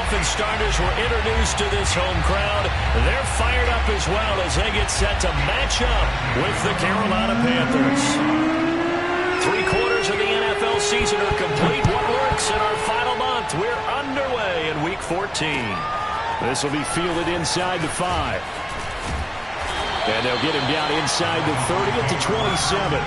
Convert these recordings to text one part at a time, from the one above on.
Dolphins starters were introduced to this home crowd. They're fired up as well as they get set to match up with the Carolina Panthers. 3/4 of the NFL season are complete. What works in our final month? We're underway in Week 14. This will be fielded inside the 5. And they'll get him down inside the 30 at the 27.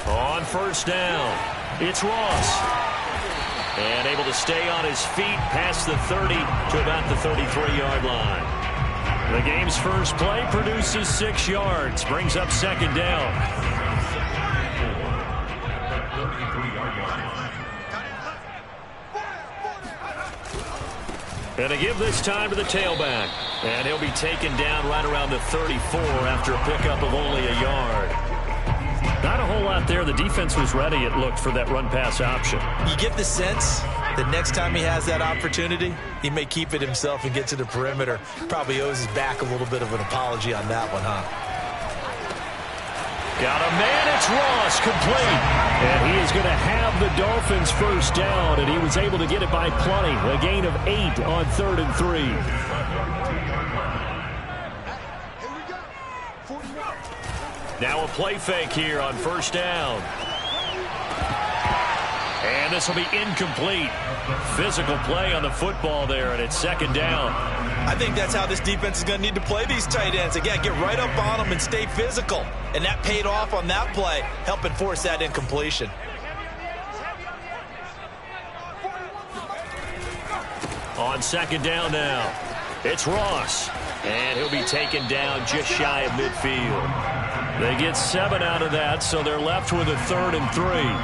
On first down, it's Ross. And able to stay on his feet past the 30 to about the 33-yard line. The game's first play produces 6 yards, brings up second down. And a give this time to the tailback. And he'll be taken down right around the 34 after a pickup of only a yard. Not a whole lot there. The defense was ready, it looked, for that run-pass option. You get the sense that next time he has that opportunity, he may keep it himself and get to the perimeter. Probably owes his back a little bit of an apology on that one, huh? Got a man. It's Ross, complete. And he is going to have the Dolphins first down, and he was able to get it by plenty. A gain of 8 on 3rd and 3. Now a play fake here on first down. And this will be incomplete. Physical play on the football there, and it's second down. I think that's how this defense is going to need to play these tight ends. Again, get right up on them and stay physical. And that paid off on that play, helping force that incompletion. On second down now, it's Ross. And he'll be taken down just shy of midfield. They get 7 out of that, so they're left with a 3rd and 3.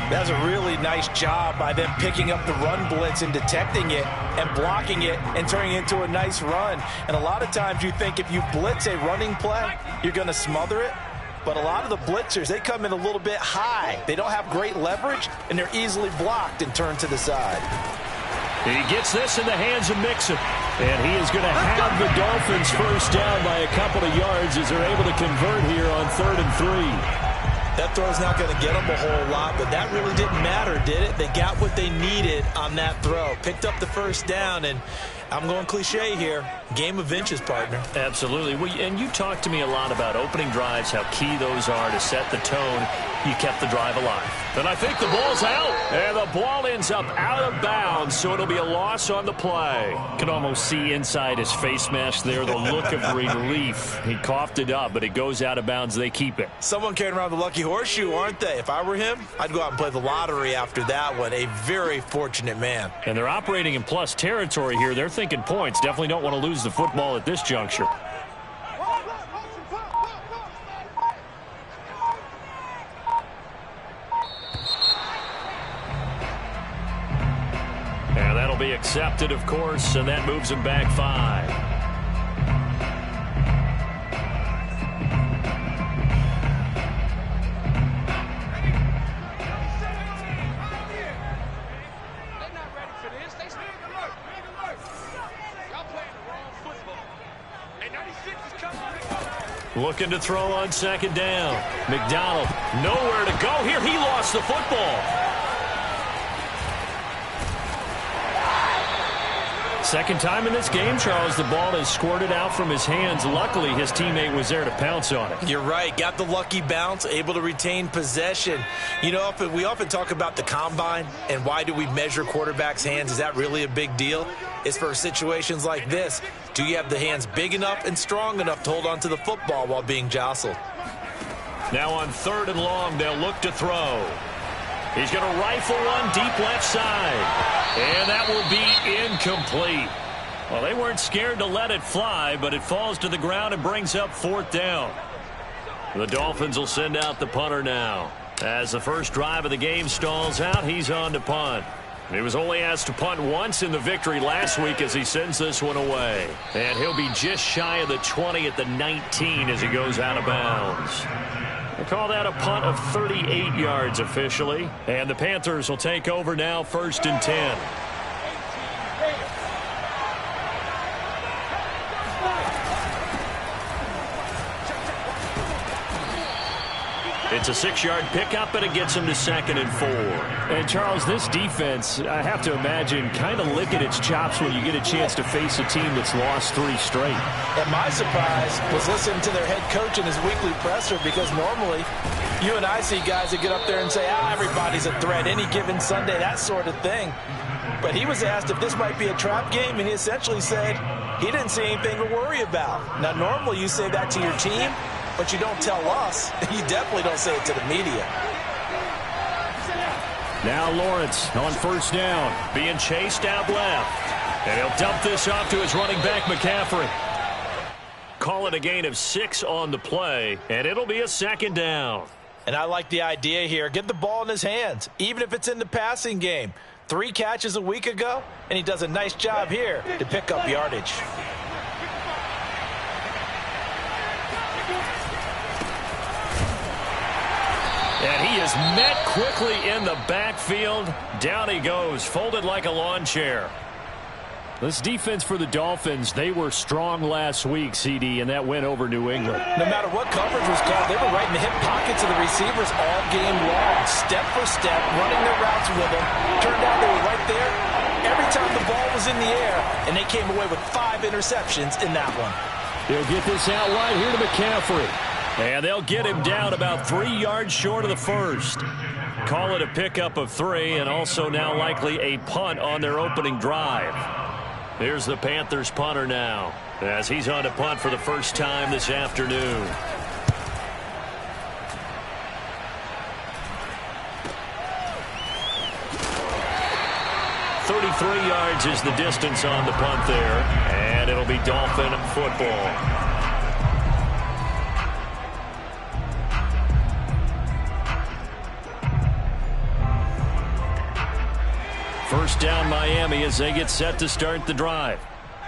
That's a really nice job by them picking up the run blitz and detecting it and blocking it and turning it into a nice run. And a lot of times you think if you blitz a running play, you're going to smother it. But a lot of the blitzers, they come in a little bit high. They don't have great leverage, and they're easily blocked and turned to the side. He gets this in the hands of Mixon. And he is going to have the Dolphins first down by a couple of yards as they're able to convert here on 3rd and 3. That throw's not going to get them a whole lot, but that really didn't matter, did it? They got what they needed on that throw. Picked up the first down, and I'm going cliche here. Game of inches, partner. Absolutely. Well, and you talked to me a lot about opening drives, how key those are to set the tone. You kept the drive alive. And I think the ball's out. And the ball ends up out of bounds, so it'll be a loss on the play. Can almost see inside his face mask there the look of relief. He coughed it up, but it goes out of bounds. They keep it. Someone carrying around the lucky horseshoe, aren't they? If I were him, I'd go out and play the lottery after that one. A very fortunate man. And they're operating in plus territory here. They're thinking points. Definitely don't want to lose the football at this juncture. And that'll be accepted, of course, and that moves him back 5. Looking to throw on second down. McDonald, nowhere to go here. He lost the football. Second time in this game, Charles, the ball has squirted out from his hands. Luckily, his teammate was there to pounce on it. You're right. Got the lucky bounce, able to retain possession. You know, we often talk about the combine and why do we measure quarterbacks' hands. Is that really a big deal? It's for situations like this. Do you have the hands big enough and strong enough to hold on to the football while being jostled? Now on 3rd and long, they'll look to throw. He's going to rifle one deep left side. And that will be incomplete. Well, they weren't scared to let it fly, but it falls to the ground and brings up 4th down. The Dolphins will send out the punter now. As the first drive of the game stalls out, he's on to punt. He was only asked to punt once in the victory last week as he sends this one away. And he'll be just shy of the 20 at the 19 as he goes out of bounds. They call that a punt of 38 yards officially. And the Panthers will take over now, 1st and 10. It's a 6-yard pickup, and it gets him to 2nd and 4. And, Charles, this defense, I have to imagine, kind of licking its chops when you get a chance to face a team that's lost 3 straight. And my surprise was listening to their head coach in his weekly presser, because normally you and I see guys that get up there and say, everybody's a threat any given Sunday, that sort of thing. But he was asked if this might be a trap game, and he essentially said he didn't see anything to worry about. Now, normally you say that to your team, but you don't tell us. You definitely don't say it to the media. Now Lawrence on 1st down. Being chased out left. And he'll dump this off to his running back, McCaffrey. Call it a gain of 6 on the play, and it'll be a 2nd down. And I like the idea here. Get the ball in his hands, even if it's in the passing game. 3 catches a week ago, and he does a nice job here to pick up yardage. And he is met quickly in the backfield. Down he goes, folded like a lawn chair. This defense for the Dolphins, they were strong last week, CD, and that went over New England. No matter what coverage was called, they were right in the hip pockets of the receivers all game long, step for step, running their routes with them. Turned out they were right there every time the ball was in the air, and they came away with 5 interceptions in that one. They'll get this out wide here to McCaffrey. And they'll get him down about 3 yards short of the first. Call it a pickup of 3, and also now likely a punt on their opening drive. Here's the Panthers punter now, as he's on to punt for the first time this afternoon. "33 yards is the distance on the punt there, and it'll be Dolphin football. First down Miami as they get set to start the drive.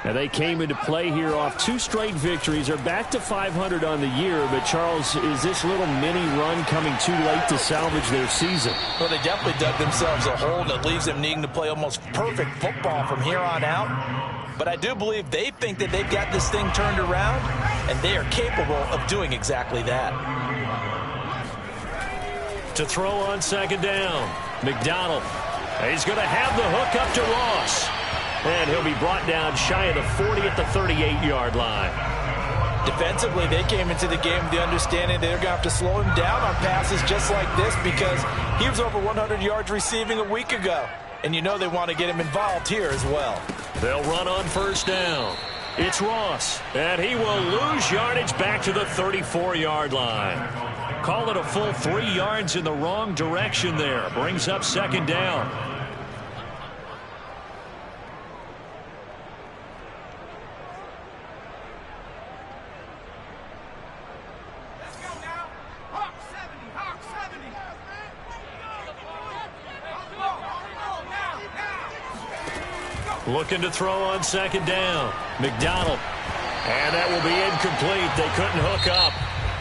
Now they came into play here off 2 straight victories. They're back to 500 on the year. But, Charles, is this little mini run coming too late to salvage their season? Well, they definitely dug themselves a hole that leaves them needing to play almost perfect football from here on out. But I do believe they think that they've got this thing turned around, and they are capable of doing exactly that. To throw on 2nd down, McDonald. He's going to have the hook up to Ross. And he'll be brought down shy of the 40 at the 38-yard line. Defensively, they came into the game with the understanding they're going to have to slow him down on passes just like this, because he was over 100 yards receiving a week ago. And you know they want to get him involved here as well. They'll run on 1st down. It's Ross, and he will lose yardage back to the 34-yard line. Call it a full 3 yards in the wrong direction there. Brings up 2nd down. Let's go now. Hawk 70, Hawk 70. Looking to throw on 2nd down. McDonald. And that will be incomplete. They couldn't hook up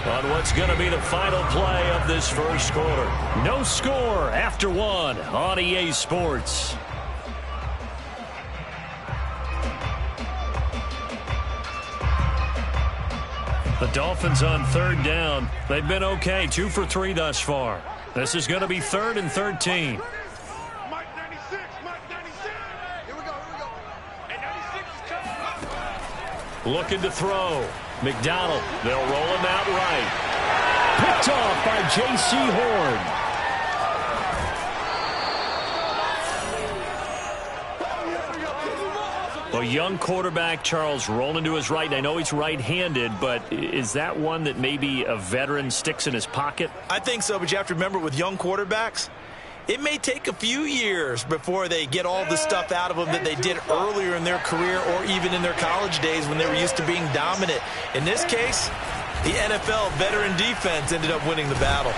on what's going to be the final play of this first quarter. No score after 1 on EA Sports. The Dolphins on 3rd down. They've been okay, 2 for 3 thus far. This is going to be 3rd and 13. Mike 96, Mike 96. Here we go. And 96 is coming. Looking to throw. McDonald. They'll roll him out right. Picked off by J.C. Horn. A young quarterback, Charles, rolling to his right. I know he's right-handed, but is that one that maybe a veteran sticks in his pocket? I think so, but you have to remember with young quarterbacks, it may take a few years before they get all the stuff out of them that they did earlier in their career or even in their college days when they were used to being dominant. In this case, the NFL veteran defense ended up winning the battle.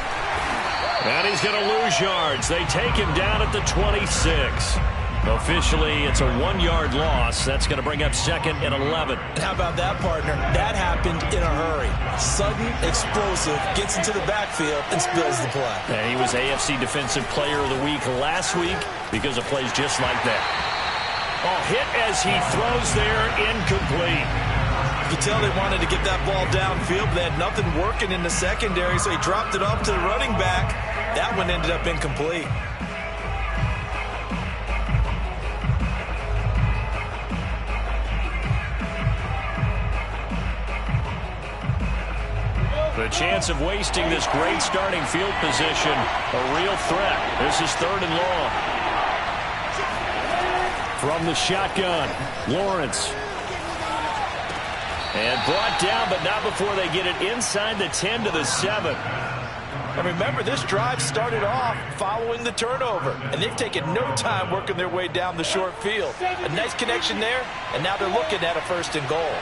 And he's going to lose yards. They take him down at the 26. Officially, it's a 1-yard loss. That's going to bring up 2nd and 11. And how about that, partner? That happened in a hurry. Sudden, explosive, gets into the backfield, and spills the play. And he was AFC Defensive Player of the Week last week because of plays just like that. Oh, hit as he throws there, incomplete. You could tell they wanted to get that ball downfield, but they had nothing working in the secondary, so he dropped it off to the running back. That one ended up incomplete. The chance of wasting this great starting field position, a real threat. This is 3rd and long. From the shotgun, Lawrence. And brought down, but not before they get it inside the 10 to the 7. And remember, this drive started off following the turnover, and they've taken no time working their way down the short field. A nice connection there, and now they're looking at a 1st and goal.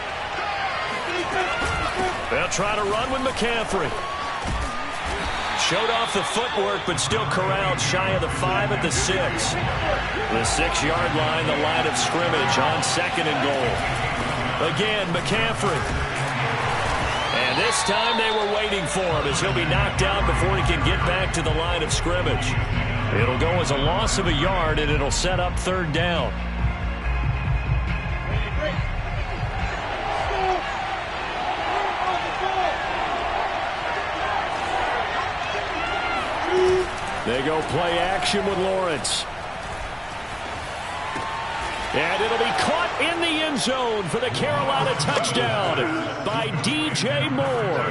They'll try to run with McCaffrey. Showed off the footwork, but still corralled shy of the 5 at the 6. The 6-yard line, the line of scrimmage on 2nd and goal. Again, McCaffrey. And this time they were waiting for him as he'll be knocked out before he can get back to the line of scrimmage. It'll go as a loss of a yard, and it'll set up 3rd down. They go play action with Lawrence. And it'll be caught in the end zone for the Carolina touchdown by DJ Moore.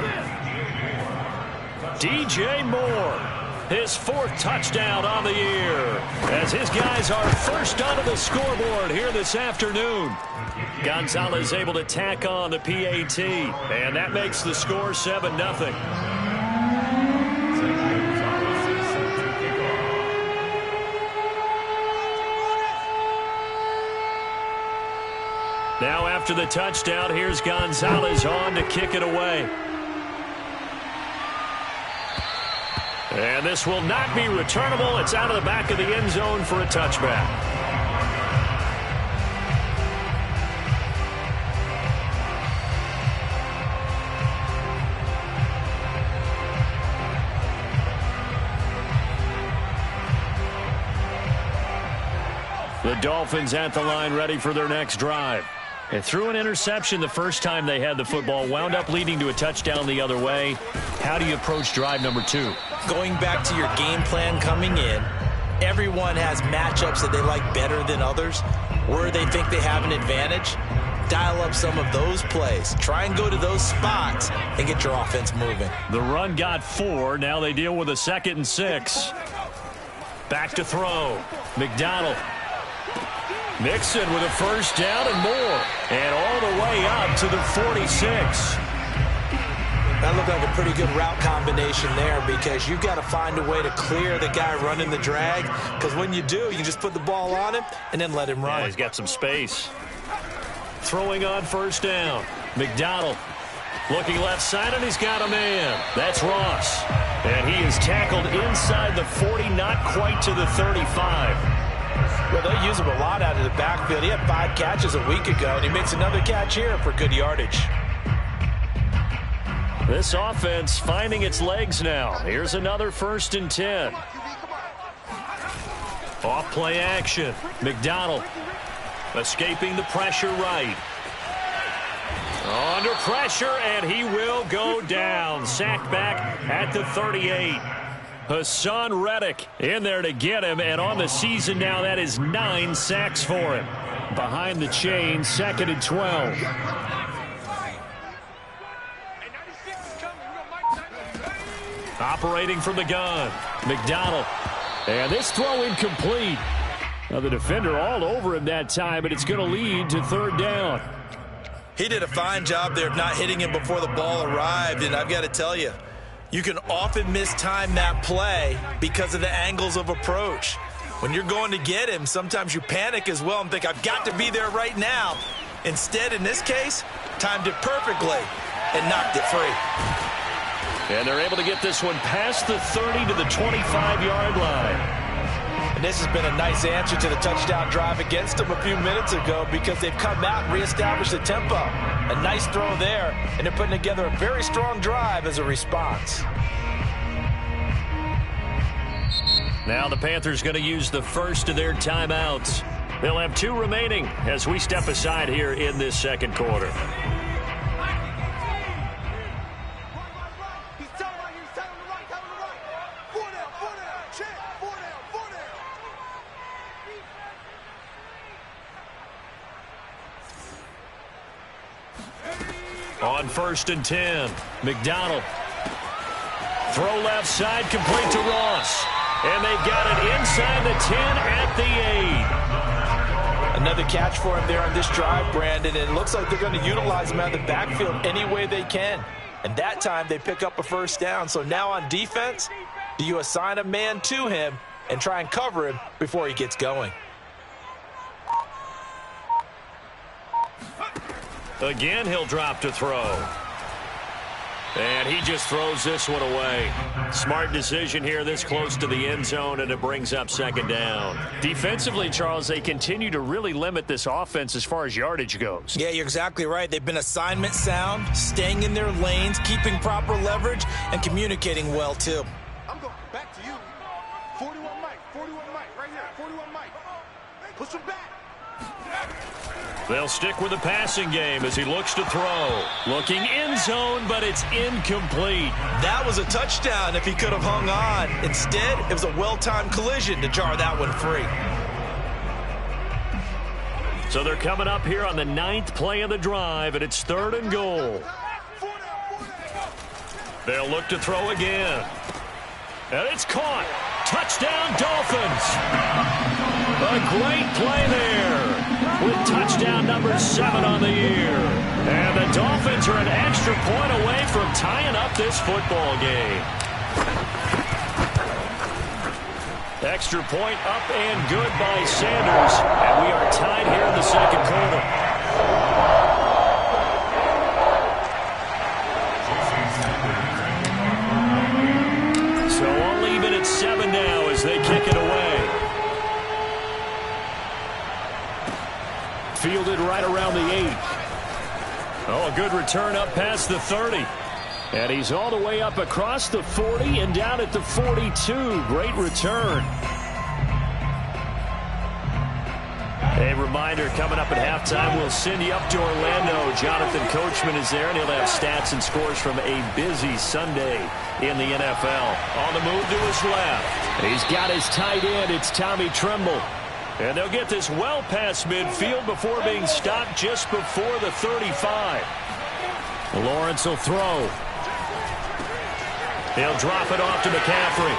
DJ Moore, his 4th touchdown on the year, as his guys are first onto the scoreboard here this afternoon. Gonzalez able to tack on the PAT, and that makes the score 7-0. Now after the touchdown, here's Gonzalez on to kick it away. And this will not be returnable. It's out of the back of the end zone for a touchback. The Dolphins at the line, ready for their next drive. And threw an interception the first time they had the football, wound up leading to a touchdown the other way. How do you approach drive number 2? Going back to your game plan coming in, everyone has matchups that they like better than others, where they think they have an advantage. Dial up some of those plays. Try and go to those spots and get your offense moving. The run got 4. Now they deal with a 2nd and 6. Back to throw. McDonald. Mixon with a first down and more. And all the way up to the 46. That looked like a pretty good route combination there, because you've got to find a way to clear the guy running the drag, because when you do, you just put the ball on him and then let him run. Yeah, he's got some space. Throwing on first down. McDonald looking left side, and he's got a man. That's Ross. And he is tackled inside the 40, not quite to the 35. Well, they use him a lot out of the backfield. He had 5 catches a week ago, and he makes another catch here for good yardage. This offense finding its legs now. Here's another 1st and 10. Off play action. McDonald escaping the pressure right. Under pressure, and he will go down. Sacked back at the 38. Hassan Reddick in there to get him, and on the season now, that is 9 sacks for him. Behind the chain, 2nd and 12. Operating from the gun, McDonald. And this throw incomplete. Now the defender all over him that time, but it's going to lead to 3rd down. He did a fine job there of not hitting him before the ball arrived, and I've got to tell you, you can often mistime that play because of the angles of approach. When you're going to get him, sometimes you panic as well and think, I've got to be there right now. Instead, in this case, timed it perfectly and knocked it free. And they're able to get this one past the 30 to the 25-yard line. And this has been a nice answer to the touchdown drive against them a few minutes ago because they've come out and reestablished the tempo. A nice throw there, and they're putting together a very strong drive as a response. Now the Panthers going to use the first of their timeouts. They'll have 2 remaining as we step aside here in this second quarter. On 1st and 10, McDonald. Throw left side, complete to Ross. And they've got it inside the 10 at the 8. Another catch for him there on this drive, Brandon. And it looks like they're going to utilize him out of the backfield any way they can. And that time they pick up a first down. So now on defense, do you assign a man to him and try and cover him before he gets going? Again, he'll drop to throw. And he just throws this one away. Smart decision here this close to the end zone, and it brings up second down. Defensively, Charles, they continue to really limit this offense as far as yardage goes. Yeah, you're exactly right. They've been assignment sound, staying in their lanes, keeping proper leverage, and communicating well, too. I'm going back to you. 41 Mike, right here, 41 Mike. Push him back. They'll stick with the passing game as he looks to throw. Looking end zone, but it's incomplete. That was a touchdown if he could have hung on. Instead, it was a well-timed collision to jar that one free. So they're coming up here on the 9th play of the drive, and it's 3rd and goal. They'll look to throw again. And it's caught. Touchdown, Dolphins. A great play there with touchdown number 7 on the year. And the Dolphins are an extra point away from tying up this football game. Extra point up and good by Sanders. And we are tied here in the second quarter. So only even at 7 now as they kick it away. Fielded right around the 8. Oh, a good return up past the 30. And he's all the way up across the 40 and down at the 42. Great return. A reminder, coming up at halftime, we'll send you up to Orlando. Jonathan Coachman is there, and he'll have stats and scores from a busy Sunday in the NFL. On the move to his left. He's got his tight end. It's Tommy Tremble. And they'll get this well past midfield before being stopped just before the 35. Lawrence will throw. He'll drop it off to McCaffrey.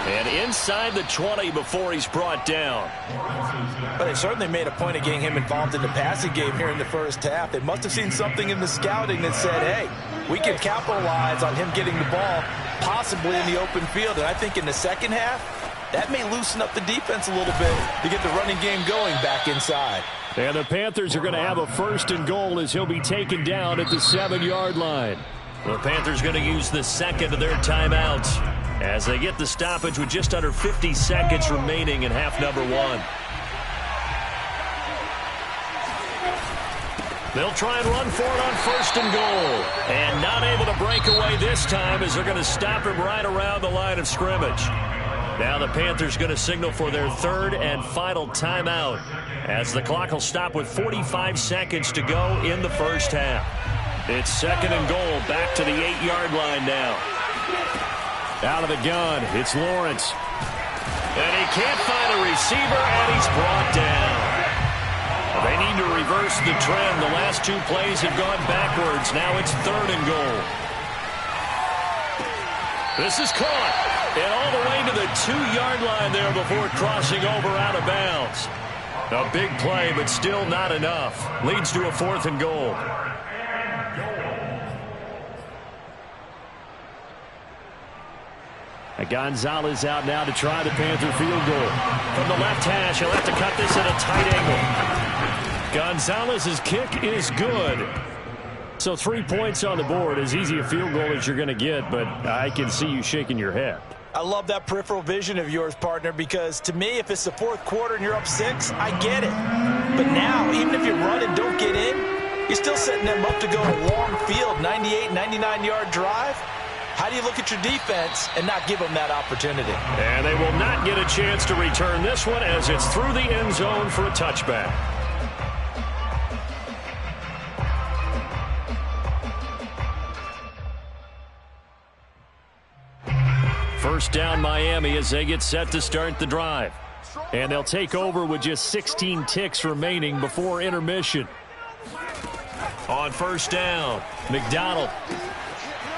And inside the 20 before he's brought down. But they certainly made a point of getting him involved in the passing game here in the first half. They must have seen something in the scouting that said, hey, we can capitalize on him getting the ball possibly in the open field. And I think in the second half, that may loosen up the defense a little bit to get the running game going back inside. And the Panthers are going to have a 1st and goal as he'll be taken down at the 7-yard line. The Panthers going to use the second of their timeouts as they get the stoppage with just under 50 seconds remaining in half number 1. They'll try and run for it on 1st and goal. And not able to break away this time as they're going to stop him right around the line of scrimmage. Now the Panthers going to signal for their 3rd and final timeout as the clock will stop with 45 seconds to go in the first half. It's 2nd and goal, back to the 8-yard line now. Out of the gun, it's Lawrence. And he can't find a receiver, and he's brought down. They need to reverse the trend. The last 2 plays have gone backwards. Now it's 3rd and goal. This is caught. And all the way to the 2-yard line there before crossing over out of bounds. A big play, but still not enough. Leads to a 4th and goal. Gonzalez out now to try the Panther field goal. From the left hash, he'll have to cut this at a tight angle. Gonzalez's kick is good. So 3 points on the board, as easy a field goal as you're going to get, but I can see you shaking your head. I love that peripheral vision of yours, partner, because to me, if it's the fourth quarter and you're up 6, I get it. But now, even if you run and don't get in, you're still setting them up to go a long field, 98, 99-yard drive. How do you look at your defense and not give them that opportunity? And they will not get a chance to return this one as it's through the end zone for a touchback. First down Miami as they get set to start the drive. And they'll take over with just 16 ticks remaining before intermission. On first down, McDonald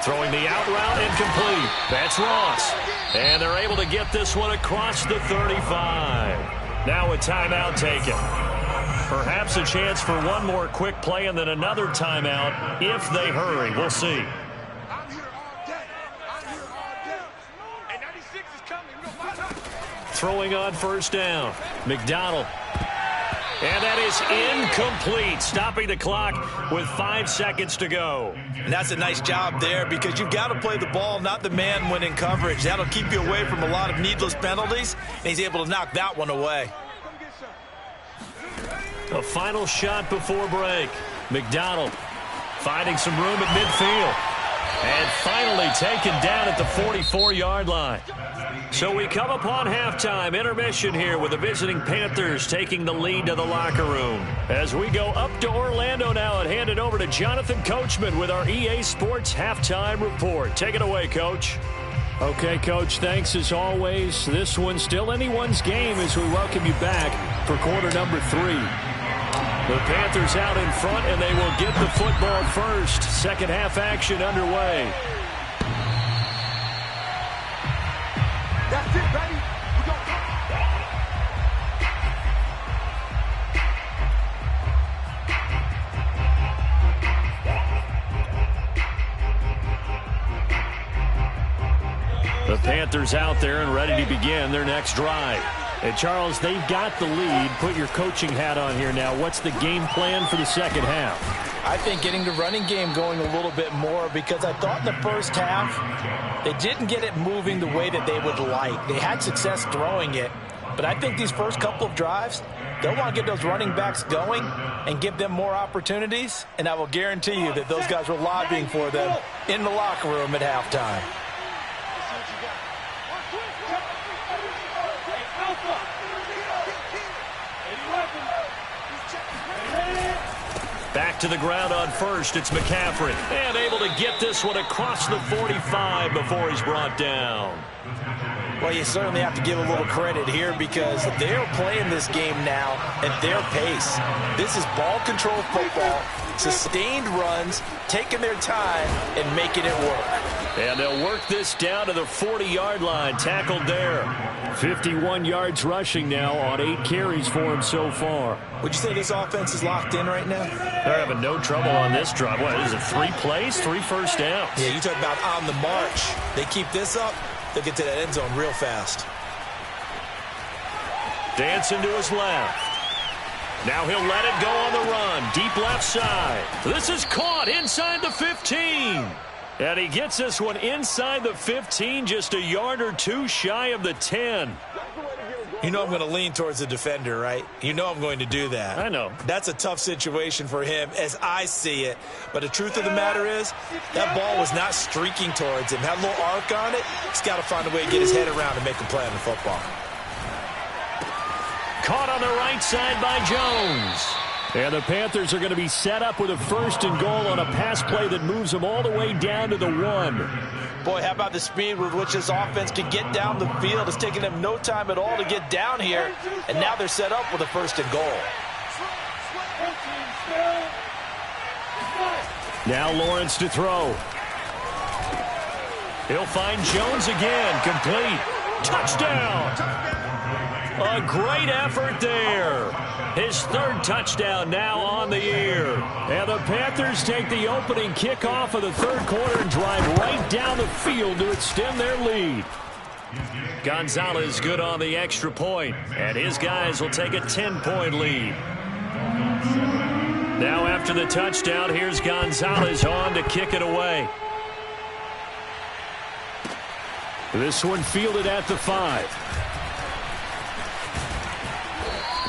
throwing the out route incomplete. That's Ross. And they're able to get this one across the 35. Now a timeout taken. Perhaps a chance for one more quick play and then another timeout if they hurry. We'll see. Throwing on first down. McDonald. And that is incomplete, stopping the clock with 5 seconds to go. And that's a nice job there because you've got to play the ball, not the man when in coverage. That'll keep you away from a lot of needless penalties, and he's able to knock that one away. A final shot before break. McDonald finding some room at midfield. And finally taken down at the 44-yard line. So we come upon halftime intermission here with the visiting Panthers taking the lead to the locker room. As we go up to Orlando now and hand it over to Jonathan Coachman with our EA Sports Halftime Report. Take it away, Coach. Okay, Coach, thanks as always. This one's still anyone's game as we welcome you back for quarter number 3. The Panthers out in front, and they will get the football first. Second half action underway. That's it, baby. We go. The Panthers out there and ready to begin their next drive. And, Charles, they've got the lead. Put your coaching hat on here now. What's the game plan for the second half? I think getting the running game going a little bit more because I thought in the first half they didn't get it moving the way that they would like. They had success throwing it, but I think these first couple of drives, they'll want to get those running backs going and give them more opportunities, and I will guarantee you that those guys were lobbying for them in the locker room at halftime. Back to the ground on first. It's McCaffrey. And able to get this one across the 45 before he's brought down. Well, you certainly have to give a little credit here because they're playing this game now at their pace. This is ball control football, sustained runs, taking their time and making it work. And they'll work this down to the 40-yard line. Tackled there. 51 yards rushing now on 8 carries for him so far. Would you say this offense is locked in right now? They're having no trouble on this drive. What is it, 3 plays, 3 first downs? Yeah, you talk about on the march. They keep this up, they'll get to that end zone real fast. Dancing to his left. Now he'll let it go on the run. Deep left side. This is caught inside the 15. And he gets this one inside the 15, just a yard or 2 shy of the 10. You know I'm going to lean towards the defender, right? You know I'm going to do that. I know. That's a tough situation for him as I see it. But the truth of the matter is, that ball was not streaking towards him. Had a little arc on it. He's got to find a way to get his head around and make a play on the football. Caught on the right side by Jones. And the Panthers are going to be set up with a 1st and goal on a pass play that moves them all the way down to the 1. Boy, how about the speed with which this offense can get down the field? It's taking them no time at all to get down here. And now they're set up with a 1st and goal. Now Lawrence to throw. He'll find Jones again. Complete. Touchdown. A great effort there. His 3rd touchdown now on the year. And the Panthers take the opening kickoff of the 3rd quarter and drive right down the field to extend their lead. Gonzalez good on the extra point, and his guys will take a 10-point lead. Now after the touchdown, here's Gonzalez on to kick it away. This one fielded at the 5.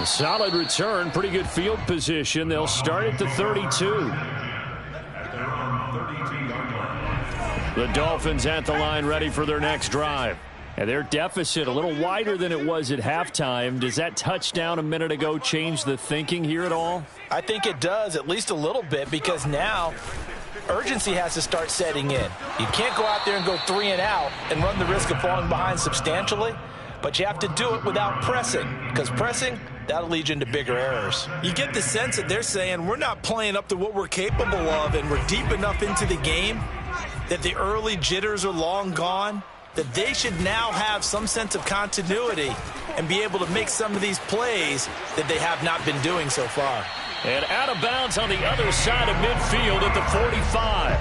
A solid return, pretty good field position. They'll start at the 32. The Dolphins at the line ready for their next drive. And their deficit a little wider than it was at halftime. Does that touchdown a minute ago change the thinking here at all? I think it does, at least a little bit, because now urgency has to start setting in. You can't go out there and go 3 and out and run the risk of falling behind substantially, but you have to do it without pressing, because pressing, that'll lead you into bigger errors. You get the sense that they're saying we're not playing up to what we're capable of, and we're deep enough into the game that the early jitters are long gone, that they should now have some sense of continuity and be able to make some of these plays that they have not been doing so far. And out of bounds on the other side of midfield at the 45.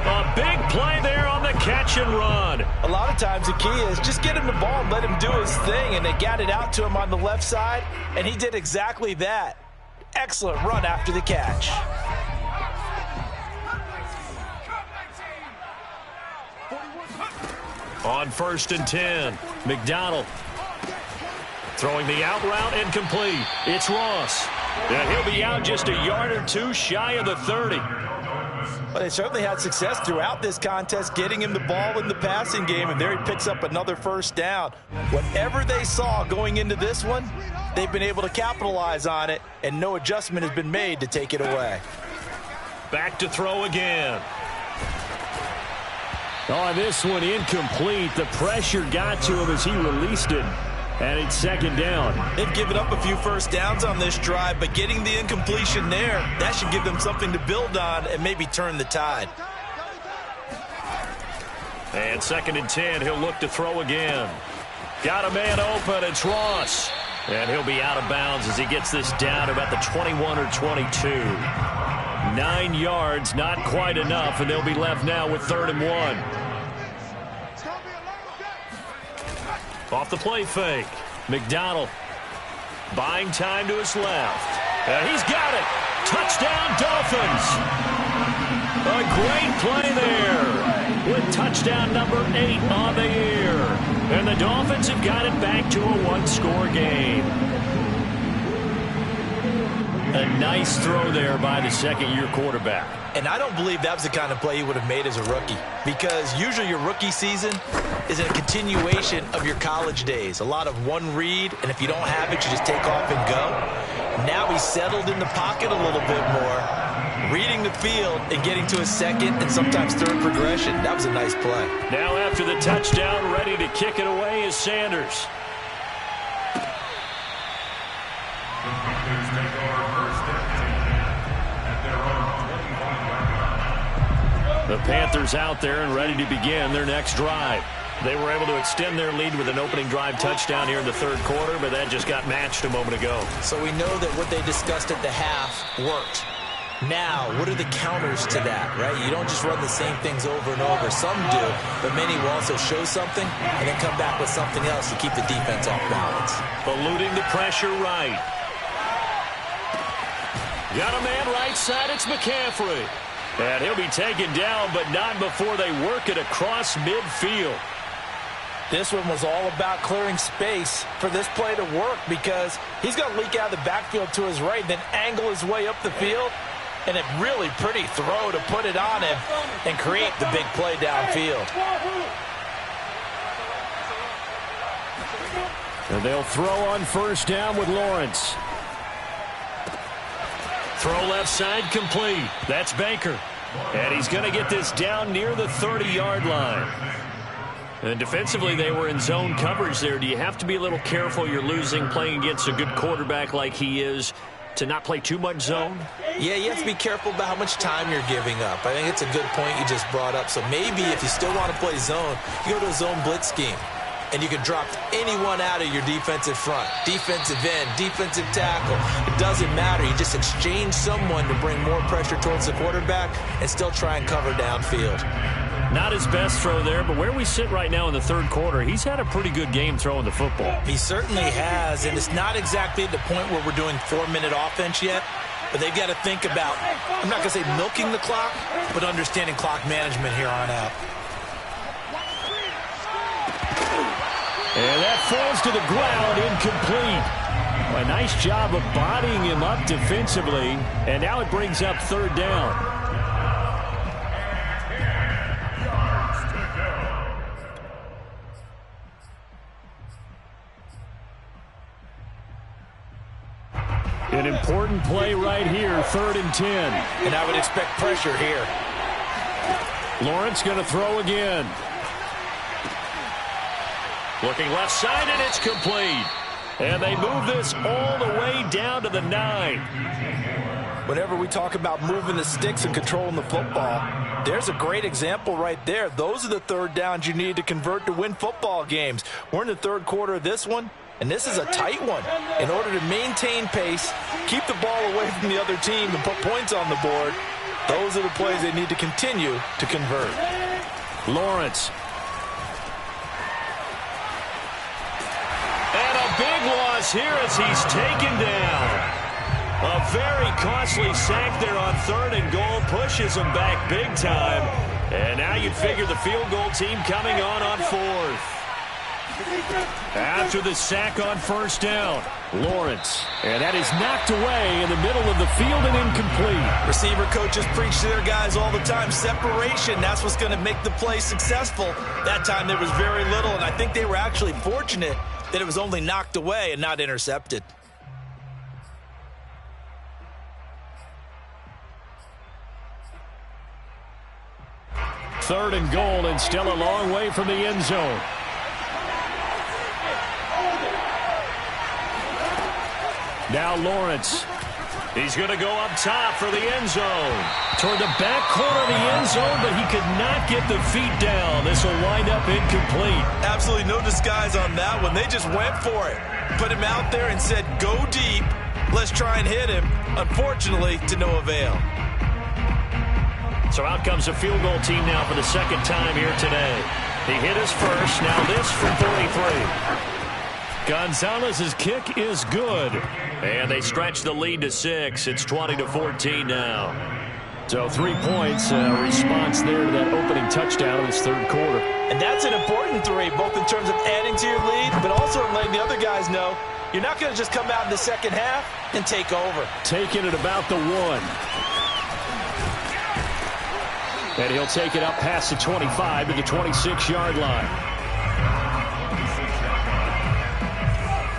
A big play there on the catch and run. A lot of times the key is just get him the ball and let him do his thing, and they got it out to him on the left side, and he did exactly that. Excellent run after the catch. On 1st and 10, McDonald throwing the out route incomplete. It's Ross. And he'll be out just a yard or two shy of the 30. Well, they certainly had success throughout this contest getting him the ball in the passing game, and there he picks up another first down. Whatever they saw going into this one, they've been able to capitalize on it, and no adjustment has been made to take it away. Back to throw again. Oh, this one incomplete. The pressure got to him as he released it. And it's 2nd down. They've given up a few first downs on this drive, but getting the incompletion there, that should give them something to build on and maybe turn the tide. And 2nd and 10, he'll look to throw again. Got a man open, it's Ross. And he'll be out of bounds as he gets this down to about the 21 or 22. 9 yards, not quite enough, and they'll be left now with 3rd and 1. Off the play fake. McDonald buying time to his left. And he's got it. Touchdown, Dolphins. A great play there with touchdown number 8 on the year. And the Dolphins have got it back to a 1-score game. A nice throw there by the 2nd-year quarterback. And I don't believe that was the kind of play he would have made as a rookie, because usually your rookie season is a continuation of your college days. A lot of one read, and if you don't have it, you just take off and go. Now he's settled in the pocket a little bit more, reading the field and getting to his 2nd and sometimes 3rd progression. That was a nice play. Now after the touchdown, ready to kick it away is Sanders. The Panthers out there and ready to begin their next drive. They were able to extend their lead with an opening drive touchdown here in the 3rd quarter, but that just got matched a moment ago. So we know that what they discussed at the half worked. Now, what are the counters to that, right? You don't just run the same things over and over. Some do, but many will also show something and then come back with something else to keep the defense off balance. Eluding the pressure right. Got a man right side, it's McCaffrey. And he'll be taken down, but not before they work it across midfield. This one was all about clearing space for this play to work, because he's going to leak out of the backfield to his right, then angle his way up the field, and a really pretty throw to put it on him and create the big play downfield. And they'll throw on 1st down with Lawrence. Throw left side complete. That's Baker. And he's going to get this down near the 30-yard line. And defensively, they were in zone coverage there. Do you have to be a little careful? You're losing playing against a good quarterback like he is to not play too much zone? Yeah, you have to be careful about how much time you're giving up. I think it's a good point you just brought up. So maybe if you still want to play zone, you go to a zone blitz scheme. And you can drop anyone out of your defensive front, defensive end, defensive tackle. It doesn't matter. You just exchange someone to bring more pressure towards the quarterback and still try and cover downfield. Not his best throw there, but where we sit right now in the 3rd quarter, he's had a pretty good game throwing the football. He certainly has, and it's not exactly at the point where we're doing 4-minute offense yet. but they've got to think about, I'm not going to say milking the clock, but understanding clock management here on out. And that falls to the ground, incomplete. A nice job of bodying him up defensively, and now it brings up third down. An important play right here, 3rd and 10. And I would expect pressure here. Lawrence going to throw again. Looking left side, and it's complete. And they move this all the way down to the 9. Whenever we talk about moving the sticks and controlling the football, there's a great example right there. Those are the third downs you need to convert to win football games. We're in the third quarter of this one, and this is a tight one. In order to maintain pace, keep the ball away from the other team, and put points on the board, those are the plays they need to continue to convert. Lawrence. And a big loss here as he's taken down. A very costly sack there on 3rd and goal, pushes him back big time. And now you'd figure the field goal team coming on 4th. After the sack on 1st down, Lawrence. And that is knocked away in the middle of the field and incomplete. Receiver coaches preach to their guys all the time. Separation, that's what's going to make the play successful. That time there was very little, and I think they were actually fortunate that it was only knocked away and not intercepted. Third and goal, and still a long way from the end zone. Now Lawrence. He's going to go up top for the end zone. Toward the back corner of the end zone, but he could not get the feet down. This will wind up incomplete. Absolutely no disguise on that one. They just went for it. Put him out there and said, go deep. Let's try and hit him. Unfortunately, to no avail. So out comes a field goal team now for the second time here today. He hit his first. Now this from 43. Gonzalez's kick is good. And they stretch the lead to 6. It's 20-14 now. So 3 points, response there to that opening touchdown in this third quarter. And that's an important 3, both in terms of adding to your lead, but also in letting the other guys know you're not going to just come out in the second half and take over. Taking it about the 1. And he'll take it up past the 25 to the 26-yard line.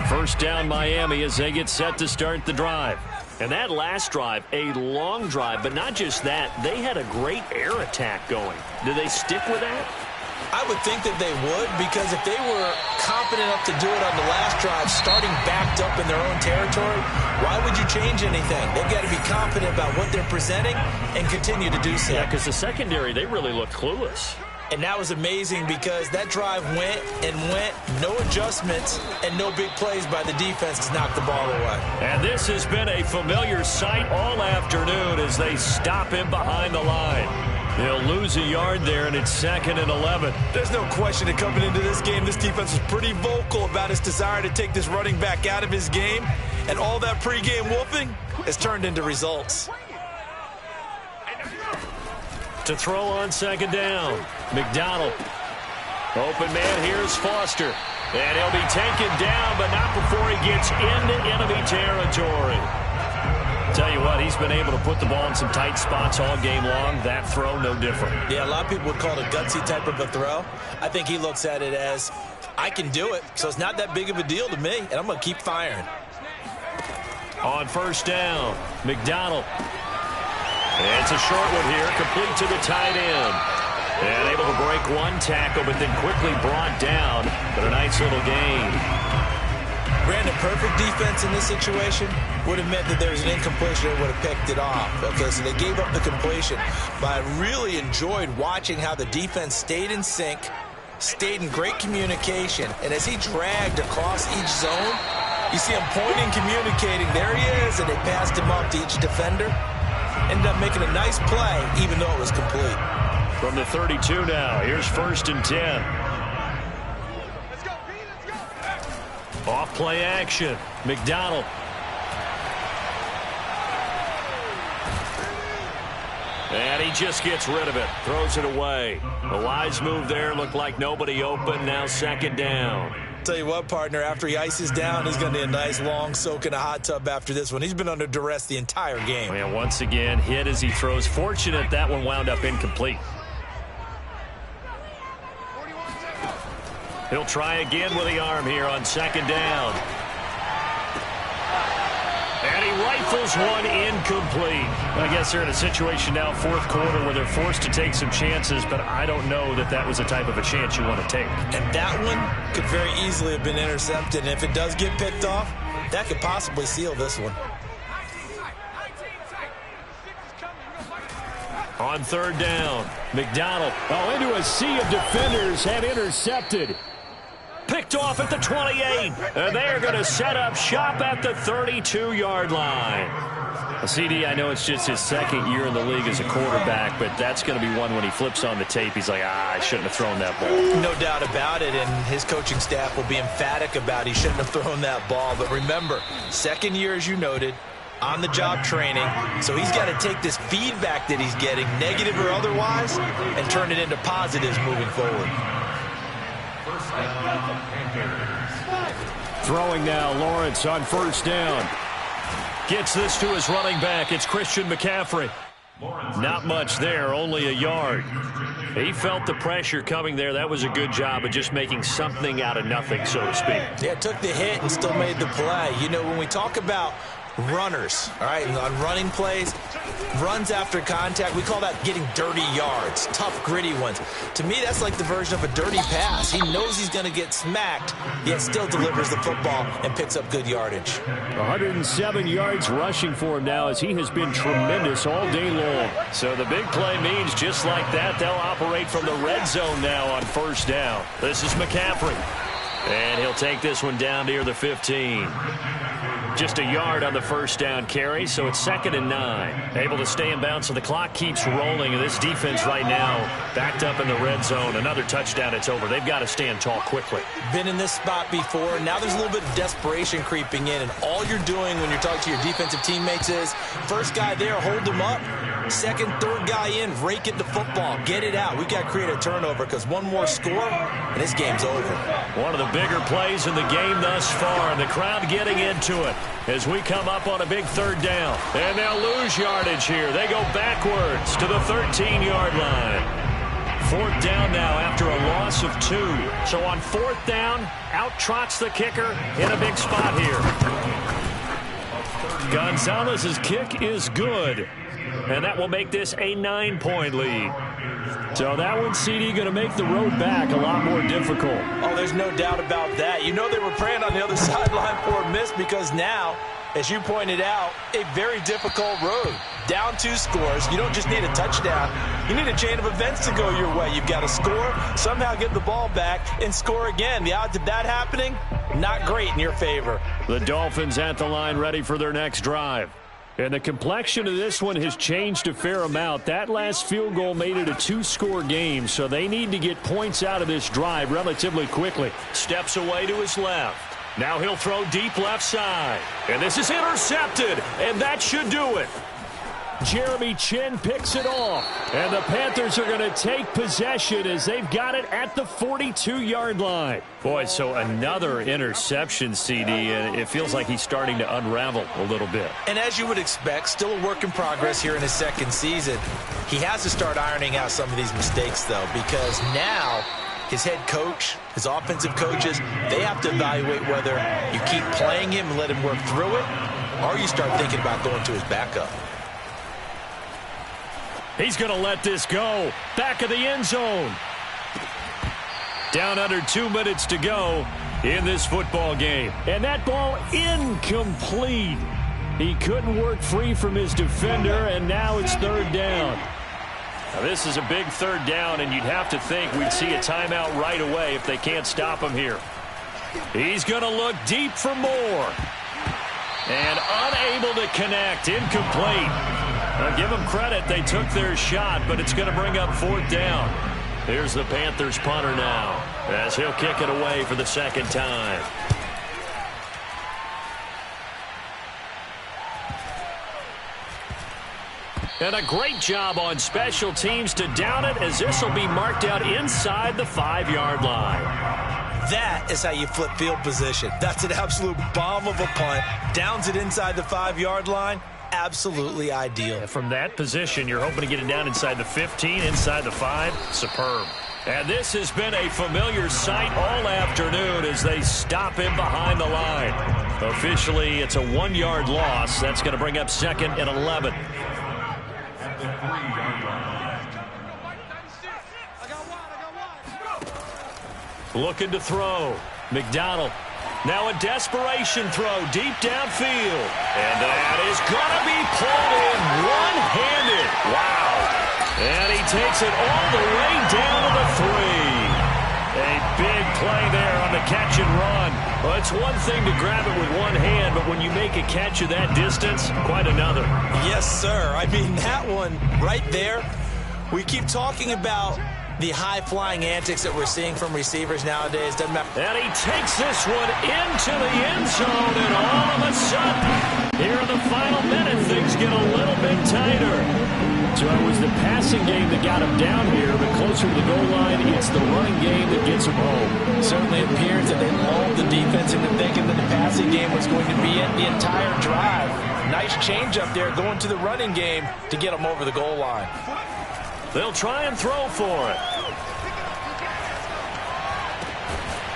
First down Miami as they get set to start the drive. And that last drive, a long drive, but not just that. They had a great air attack going. Do they stick with that? I would think that they would, because if they were confident enough to do it on the last drive, starting backed up in their own territory, why would you change anything? They've got to be confident about what they're presenting and continue to do so. Yeah, because the secondary, they really look clueless. And that was amazing because that drive went and went, no adjustments, and no big plays by the defense to knock the ball away. And this has been a familiar sight all afternoon as they stop him behind the line. He'll lose a yard there, and it's 2nd and 11. There's no question that coming into this game, this defense was pretty vocal about its desire to take this running back out of his game, and all that pregame wolfing has turned into results. To throw on 2nd down, McDonald. Open man, here's Foster. And he'll be taken down, but not before he gets into enemy territory. Tell you what, he's been able to put the ball in some tight spots all game long. That throw, no different. Yeah, a lot of people would call it a gutsy type of a throw. I think he looks at it as, I can do it, so it's not that big of a deal to me, and I'm going to keep firing. On 1st down, McDonald. It's a short one here, complete to the tight end. And able to break one tackle, but then quickly brought down. But a nice little gain. Brandon, perfect defense in this situation would have meant that there was an incompletion that would have picked it off. Okay, so they gave up the completion. But I really enjoyed watching how the defense stayed in sync, stayed in great communication. And as he dragged across each zone, you see him pointing, communicating. There he is, and they passed him up to each defender. Ended up making a nice play, even though it was complete. From the 32 now, here's 1st and 10. Let's go, Pete, let's go. Off play action, McDonald. And he just gets rid of it, throws it away. A wise move there, looked like nobody open, now second down. Tell you what, partner, after he ices down, he's going to need a nice long soak in a hot tub after this one. He's been under duress the entire game. And once again, hit as he throws. Fortunate that one wound up incomplete. He'll try again with the arm here on second down. And he rifles one incomplete. I guess they're in a situation now, fourth quarter, where they're forced to take some chances, but I don't know that that was the type of a chance you want to take. And that one could very easily have been intercepted, and if it does get picked off, that could possibly seal this one. On third down, McDonald. Oh, into a sea of defenders, have intercepted. Picked off at the 28, and they're going to set up shop at the 32-yard line. CD, I know it's just his second year in the league as a quarterback, but that's going to be one when he flips on the tape. He's like, I shouldn't have thrown that ball. No doubt about it, and his coaching staff will be emphatic about he shouldn't have thrown that ball. But remember, second year, as you noted, on-the-job training, so he's got to take this feedback that he's getting, negative or otherwise, and turn it into positives moving forward. Throwing now, Lawrence on first down. Gets this to his running back. It's Christian McCaffrey. Not much there, only a yard. He felt the pressure coming there. That was a good job of just making something out of nothing, so to speak. Yeah, took the hit and still made the play. You know, when we talk about runners, all right, on running plays, runs after contact, we call that getting dirty yards, tough, gritty ones. To me, that's like the version of a dirty pass. He knows he's going to get smacked, yet still delivers the football and picks up good yardage. 107 yards rushing for him now as he has been tremendous all day long. So the big play means just like that, they'll operate from the red zone now on first down. This is McCaffrey. And he'll take this one down near the 15. Just a yard on the first down carry, so it's 2nd and 9. Able to stay in bounds, so the clock keeps rolling. And this defense right now backed up in the red zone. Another touchdown, it's over. They've got to stand tall quickly. Been in this spot before. Now there's a little bit of desperation creeping in, and all you're doing when you're talking to your defensive teammates is first guy there, hold him up. Second, third guy in, rake it the football. Get it out. We've got to create a turnover because one more score, and this game's over. One of the bigger plays in the game thus far, and the crowd getting into it as we come up on a big third down. And they'll lose yardage here. They go backwards to the 13-yard line. Fourth down now after a loss of 2. So on fourth down, out trots the kicker in a big spot here. Gonzalez's kick is good. And that will make this a 9-point lead. So that one, CD, going to make the road back a lot more difficult. Oh, there's no doubt about that. You know they were praying on the other sideline for a miss because now, as you pointed out, a very difficult road. Down 2 scores. You don't just need a touchdown. You need a chain of events to go your way. You've got to score, somehow get the ball back, and score again. The odds of that happening, not great in your favor. The Dolphins at the line ready for their next drive. And the complexion of this one has changed a fair amount. That last field goal made it a 2-score game, so they need to get points out of this drive relatively quickly. Steps away to his left. Now he'll throw deep left side. And this is intercepted, and that should do it. Jeremy Chin picks it off. And the Panthers are going to take possession as they've got it at the 42-yard line. Boy, so another interception, CD, and it feels like he's starting to unravel a little bit. And as you would expect, still a work in progress here in his second season. He has to start ironing out some of these mistakes, though, because now his head coach, his offensive coaches, they have to evaluate whether you keep playing him and let him work through it, or you start thinking about going to his backup. He's going to let this go. Back of the end zone. Down under 2 minutes to go in this football game. And that ball incomplete. He couldn't work free from his defender, and now it's third down. Now this is a big third down, and you'd have to think we'd see a timeout right away if they can't stop him here. He's going to look deep for more. And unable to connect. Incomplete. Now give them credit. They took their shot, but it's going to bring up fourth down. Here's the Panthers punter now as he'll kick it away for the second time. And a great job on special teams to down it, as this will be marked out inside the 5-yard line. That is how you flip field position. That's an absolute bomb of a punt. Downs it inside the 5-yard line. Absolutely ideal. And from that position, you're hoping to get it down inside the 15, inside the 5. Superb. And this has been a familiar sight all afternoon as they stop him behind the line. Officially, it's a 1-yard loss. That's going to bring up 2nd and 11. Looking to throw. McDonald. Now a desperation throw deep downfield. And that is going to be pulled in one-handed. Wow. And he takes it all the way down to the 3. A big play there on the catch and run. Well, it's one thing to grab it with one hand, but when you make a catch of that distance, quite another. Yes, sir. I mean, that one right there, we keep talking about the high-flying antics that we're seeing from receivers nowadays. Doesn't matter. And he takes this one into the end zone, and all of a sudden, here in the final minute, things get a little bit tighter. So it was the passing game that got him down here, but closer to the goal line, it's the running game that gets him home. It certainly appears that they lulled the defense into thinking that the passing game was going to be it the entire drive. Nice change up there going to the running game to get them over the goal line. They'll try and throw for it.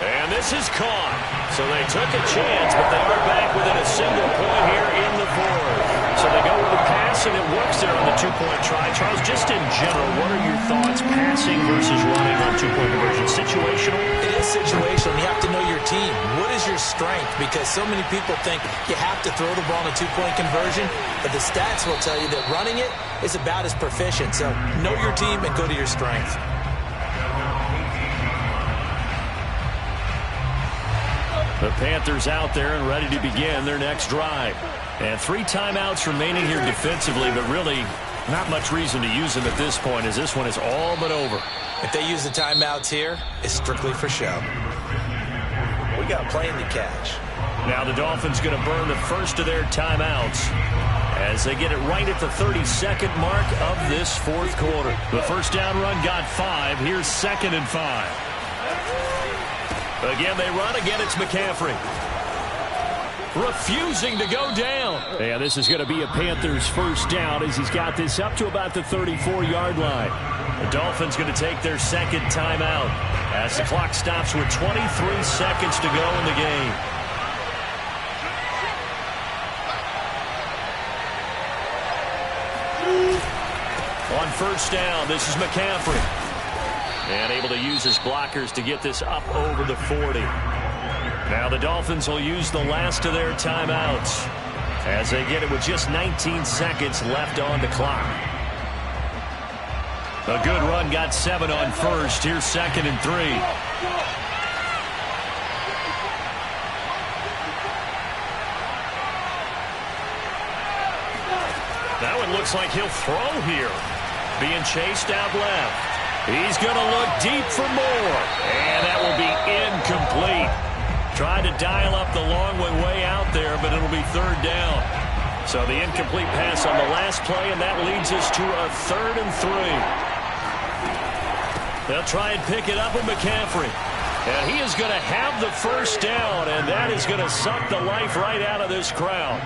And this is caught. So they took a chance, but they are back within a single point here in the 4th. So they go with the pass, and it works there on the 2-point try. Charles, just in general, what are your thoughts passing versus running on 2-point conversion? Situational? It is situational. You have to know your team. What is your strength? Because so many people think you have to throw the ball in a 2-point conversion, but the stats will tell you that running it is about as proficient. So know your team and go to your strength. The Panthers out there and ready to begin their next drive. And 3 timeouts remaining here defensively, but really not much reason to use them at this point, as this one is all but over. If they use the timeouts here, it's strictly for show. We got playing to catch. Now the Dolphins going to burn the first of their timeouts as they get it right at the 32nd mark of this 4th quarter. The first down run got 5. Here's 2nd and 5. Again, they run. Again, it's McCaffrey. Refusing to go down. And this is going to be a Panthers first down as he's got this up to about the 34-yard line. The Dolphins going to take their 2nd timeout as the clock stops with 23 seconds to go in the game. On first down, this is McCaffrey. And able to use his blockers to get this up over the 40. Now the Dolphins will use the last of their timeouts as they get it with just 19 seconds left on the clock. A good run got 7 on first. Here's 2nd and 3. That one looks like he'll throw here. Being chased out left. He's going to look deep for more. And that will be incomplete. Tried to dial up the long way out there, but it'll be 3rd down. So the incomplete pass on the last play, and that leads us to a 3rd and 3. They'll try and pick it up with McCaffrey. And he is going to have the first down, and that is going to suck the life right out of this crowd.